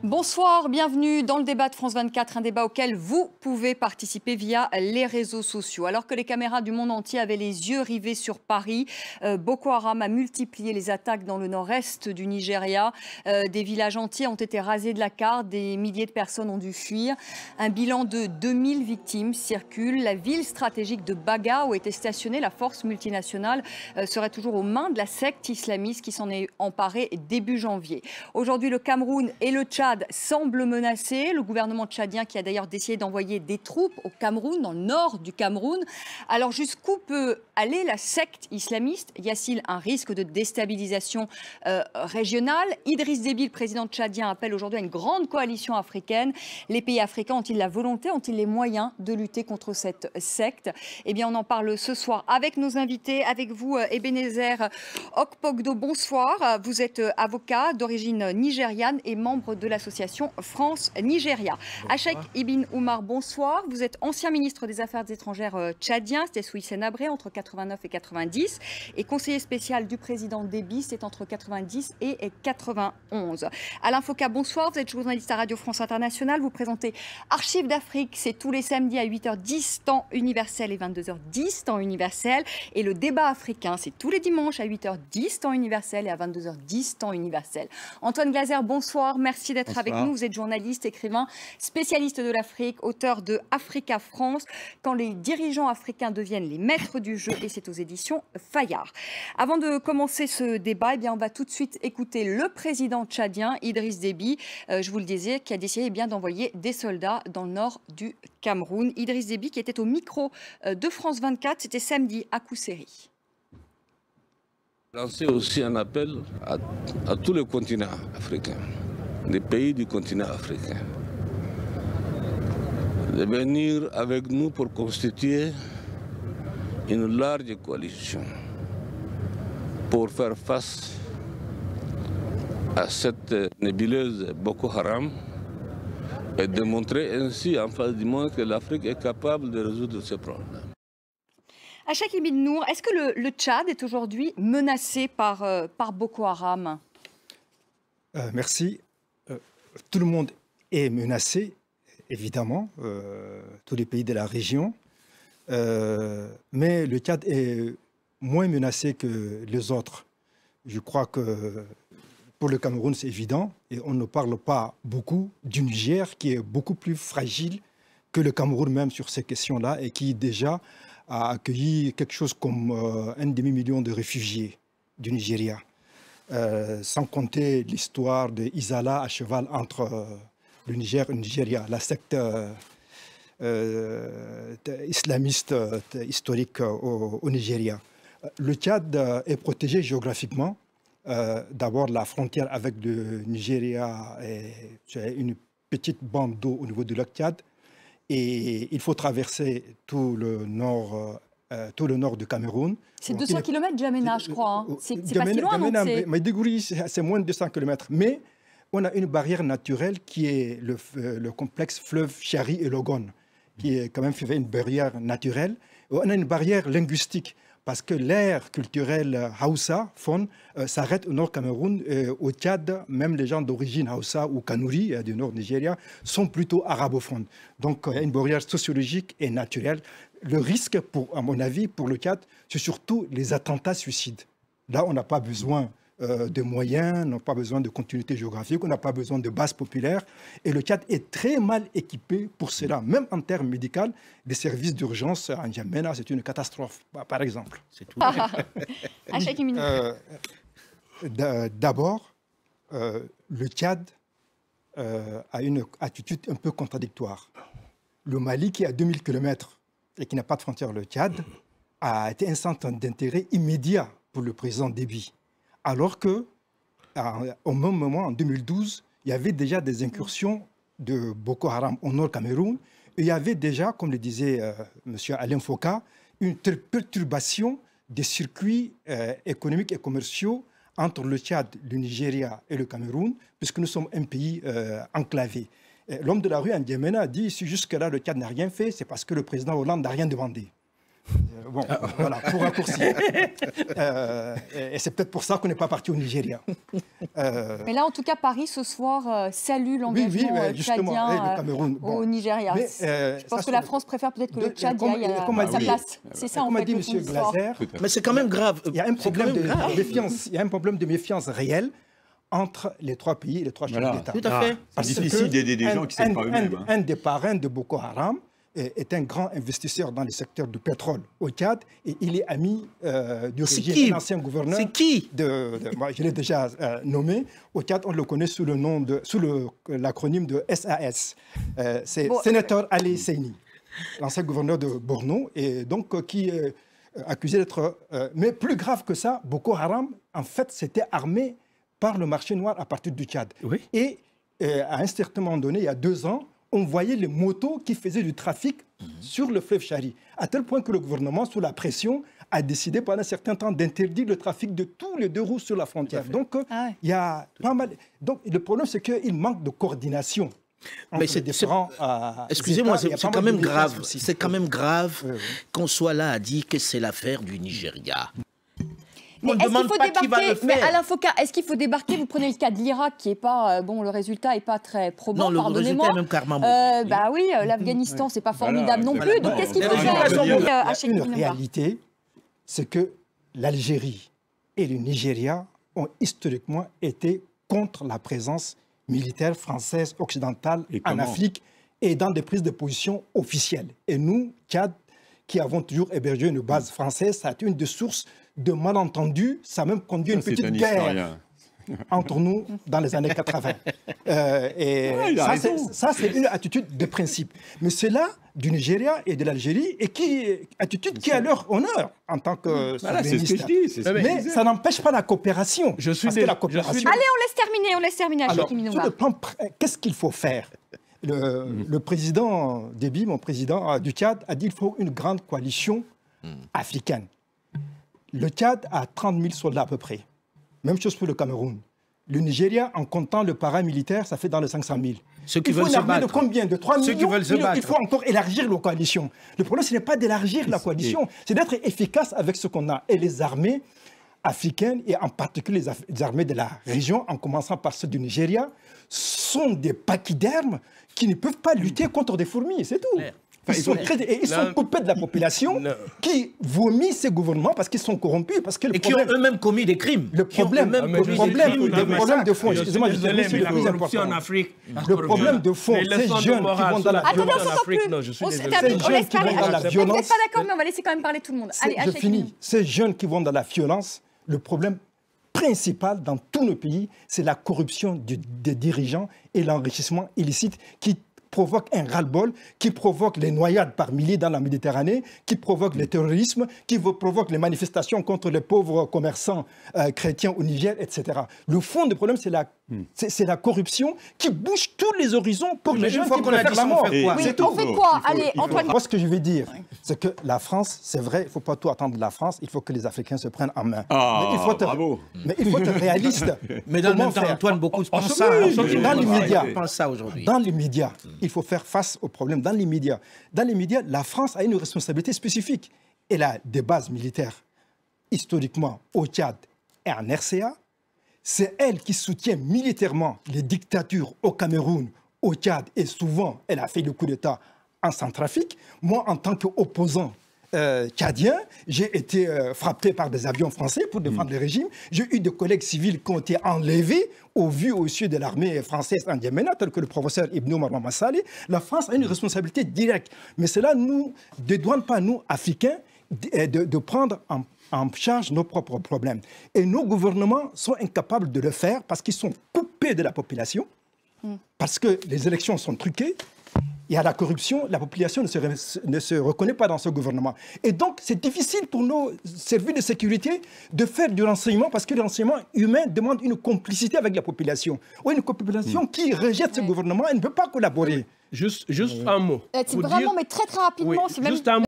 Bonsoir, bienvenue dans le débat de France 24, un débat auquel vous pouvez participer via les réseaux sociaux. Alors que les caméras du monde entier avaient les yeux rivés sur Paris, Boko Haram a multiplié les attaques dans le nord-est du Nigeria. Des villages entiers ont été rasés de la carte, des milliers de personnes ont dû fuir. Un bilan de 2000 victimes circule. La ville stratégique de Baga, où était stationnée la force multinationale, serait toujours aux mains de la secte islamiste qui s'en est emparée début janvier. Aujourd'hui, le Cameroun et le Tchad semble menacé. Le gouvernement tchadien qui a d'ailleurs décidé d'envoyer des troupes au Cameroun, dans le nord du Cameroun. Alors jusqu'où peut aller la secte islamiste? Y a-t-il un risque de déstabilisation régionale? Idriss Déby, le président tchadien, appelle aujourd'hui à une grande coalition africaine. Les pays africains ont-ils la volonté, ont-ils les moyens de lutter contre cette secte? Eh bien, on en parle ce soir avec nos invités, avec vous, Ebenezer Okpogdo. Bonsoir. Vous êtes avocat d'origine nigériane et membre de l'association France-Nigeria. Achek Ibn Oumar, bonsoir. Vous êtes ancien ministre des Affaires étrangères tchadien, c'était sous Hissène Habré entre 89 et 90, et conseiller spécial du président Déby, c'est entre 90 et 91. Alain Foka, bonsoir. Vous êtes journaliste à Radio France Internationale. Vous présentez Archives d'Afrique, c'est tous les samedis à 8h10 temps universel et 22h10 temps universel. Et le débat africain, c'est tous les dimanches à 8h10 temps universel et à 22h10 temps universel. Antoine Glaser, bonsoir. Merci d'être avec nous. Vous êtes journaliste, écrivain, spécialiste de l'Afrique, auteur de Africa France, quand les dirigeants africains deviennent les maîtres du jeu, et c'est aux éditions Fayard. Avant de commencer ce débat, eh bien, on va tout de suite écouter le président tchadien, Idriss Déby, je vous le disais, qui a décidé d'envoyer des soldats dans le nord du Cameroun. Idriss Déby qui était au micro de France 24, c'était samedi à Kousséri. Lancer aussi un appel à tous les continents africains, les pays du continent africain, de venir avec nous pour constituer une large coalition pour faire face à cette nébuleuse Boko Haram et démontrer ainsi en face du monde que l'Afrique est capable de résoudre ces problèmes. Achek Ibn Nour, est-ce que le Tchad est aujourd'hui menacé par Boko Haram? Merci. Tout le monde est menacé, évidemment, tous les pays de la région. Mais le Tchad est moins menacé que les autres. Je crois que pour le Cameroun, c'est évident. Et on ne parle pas beaucoup du Niger, qui est beaucoup plus fragile que le Cameroun même sur ces questions-là, et qui déjà a accueilli quelque chose comme 1,5 million de réfugiés du Nigeria. Sans compter l'histoire de Isala à cheval entre le Niger et le Nigeria, la secte islamiste historique au Nigeria. Le Tchad est protégé géographiquement. D'abord, la frontière avec le Nigeria est une petite bande d'eau au niveau du lac Tchad. Et il faut traverser tout le nord du Cameroun. C'est 200 km Djamena, je crois. Hein. C'est pas si loin, non? Maïdigouri, c'est moins de 200 km. Mais on a une barrière naturelle qui est le complexe fleuve Chari et Logon, qui est quand même fait une barrière naturelle. On a une barrière linguistique, parce que l'ère culturelle Haoussa, Fon, s'arrête au nord Cameroun. Au Tchad, même les gens d'origine Haoussa ou Kanouri, du nord Nigeria, sont plutôt arabophones. Donc il y a une barrière sociologique et naturelle. Le risque, à mon avis, pour le Tchad, c'est surtout les attentats suicides. Là, on n'a pas besoin de moyens, on n'a pas besoin de continuité géographique, on n'a pas besoin de base populaire. Et le Tchad est très mal équipé pour cela. Même en termes médicaux, les services d'urgence en N'Djamena, c'est une catastrophe, par exemple. C'est tout. D'abord, le Tchad a une attitude un peu contradictoire. Le Mali, qui est à 2000 km et qui n'a pas de frontière, le Tchad, a été un centre d'intérêt immédiat pour le président Déby. Alors qu'au même moment, en 2012, il y avait déjà des incursions de Boko Haram au nord Cameroun. Et il y avait déjà, comme le disait M. Alain Foka, une perturbation des circuits économiques et commerciaux entre le Tchad, le Nigeria et le Cameroun, puisque nous sommes un pays enclavé. L'homme de la rue, N'Djamena, dit si jusque-là le Tchad n'a rien fait, c'est parce que le président Hollande n'a rien demandé. Bon, voilà, pour raccourcir. Et c'est peut-être pour ça qu'on n'est pas parti au Nigeria. Mais là, en tout cas, Paris, ce soir, salue l'engagement tchadien au Nigeria. Je pense que la France préfère peut-être que le Tchad y aille à sa place. C'est ça, comme a dit M. Glaser. Mais c'est quand même grave. Il y a un problème de méfiance. Il y a un problème de méfiance réel entre les trois pays et les trois chefs d'État. Tout à fait. C'est difficile d'aider des gens qui ne savent pas eux-mêmes. Un des parrains de Boko Haram est un grand investisseur dans le secteur du pétrole au Tchad et il est ami du régime, l'ancien gouverneur. C'est qui moi, je l'ai déjà nommé. Au Tchad, on le connaît sous l'acronyme de SAS. C'est sénateur Ali Seini, l'ancien gouverneur de Borno, et donc qui est accusé d'être... mais plus grave que ça, Boko Haram, en fait, s'était armé par le marché noir à partir du Tchad. Oui. Et à un certain moment donné, il y a 2 ans, on voyait les motos qui faisaient du trafic sur le fleuve Chari, à tel point que le gouvernement, sous la pression, a décidé pendant un certain temps d'interdire le trafic de tous les 2 roues sur la frontière. Donc, il y a pas mal... Donc, le problème, c'est qu'il manque de coordination. Mais c'est différent. Excusez-moi, c'est quand même grave. C'est quand même grave qu'on soit là à dire que c'est l'affaire du Nigeria. Mais est-ce qu'il faut débarquer, mais Alain Foka, est-ce qu'il faut débarquer? Vous prenez le cas de l'Irak qui est pas bon, le résultat est pas très probant. Non, le résultat est même carrément bah oui, l'Afghanistan c'est pas formidable non plus. Donc qu'est-ce qu'il faut faire? Une réalité, c'est que l'Algérie et le Nigeria ont historiquement été contre la présence militaire française occidentale en Afrique et dans des prises de position officielles. Et nous, Tchad, qui avons toujours hébergé une base française, ça a été une des sources de malentendus. Ça a même conduit à une petite guerre entre nous dans les années 80. Ça, c'est une attitude de principe. Mais c'est là du Nigeria et de l'Algérie, et attitude qui est à leur honneur en tant que souverainiste. Mais ça n'empêche pas la coopération. Allez, on laisse terminer. Alors, sur le plan, qu'est-ce qu'il faut faire? Le président Déby, mon président du Tchad, a dit qu'il faut une grande coalition africaine. Le Tchad a 30 000 soldats à peu près. Même chose pour le Cameroun. Le Nigeria, en comptant le paramilitaire, ça fait dans les 500 000. Ceux qui veulent se battre. De combien? De 3 millions. Il faut encore élargir la coalition. Le problème, ce n'est pas d'élargir la coalition, c'est d'être efficace avec ce qu'on a. Et les armées africaines, et en particulier les armées de la région, en commençant par ceux du Nigeria, sont des pachydermes qui ne peuvent pas lutter contre des fourmis, c'est tout. Ils sont coupés de la population qui vomit ces gouvernements parce qu'ils sont corrompus. Qui ont eux-mêmes commis des crimes. Le problème de fond, excusez-moi, je suis le plus important. Le problème de fond, ces jeunes qui vont dans la violence. On laisse parler. Vous n'êtes pas d'accord, mais on va laisser quand même parler tout le monde. Allez, je finis. Ces jeunes qui vont dans la violence, le problème principal dans tous nos pays, c'est la corruption des dirigeants et l'enrichissement illicite qui provoque un ras-le-bol, qui provoque les noyades par milliers dans la Méditerranée, qui provoque le terrorisme, qui provoque les manifestations contre les pauvres commerçants chrétiens au Niger, etc. Le fond du problème, c'est la corruption qui bouge tous les horizons pour les jeunes qui veulent faire la mort. On fait quoi? Allez, Antoine. Moi, ce que je veux dire, c'est que la France, c'est vrai, il ne faut pas tout attendre de la France, il faut que les Africains se prennent en main. Mais il faut être réaliste. Mais dans le même temps, Antoine, beaucoup pensent ça. Dans l'immédiat, il faut faire face aux problèmes dans l'immédiat. Dans l'immédiat, la France a une responsabilité spécifique. Elle a des bases militaires historiquement au Tchad et en RCA. C'est elle qui soutient militairement les dictatures au Cameroun, au Tchad, et souvent, elle a fait le coup d'État en Centrafrique. Moi, en tant qu'opposant tchadien, j'ai été frappé par des avions français pour défendre le régime. J'ai eu des collègues civils qui ont été enlevés au vu au sud de l'armée française en Djamena, tel que le professeur Ibn Omar Mamassali. La France a une responsabilité directe. Mais cela ne nous dédouane pas, nous, Africains, de prendre en charge nos propres problèmes. Et nos gouvernements sont incapables de le faire parce qu'ils sont coupés de la population, parce que les élections sont truquées. Il y a la corruption, la population ne se reconnaît pas dans ce gouvernement. Et donc, c'est difficile pour nos services de sécurité de faire du renseignement parce que le renseignement humain demande une complicité avec la population. Ou une population qui rejette ce gouvernement et ne peut pas collaborer. Juste un mot. C'est vraiment, mais très rapidement. Oui, juste un mot.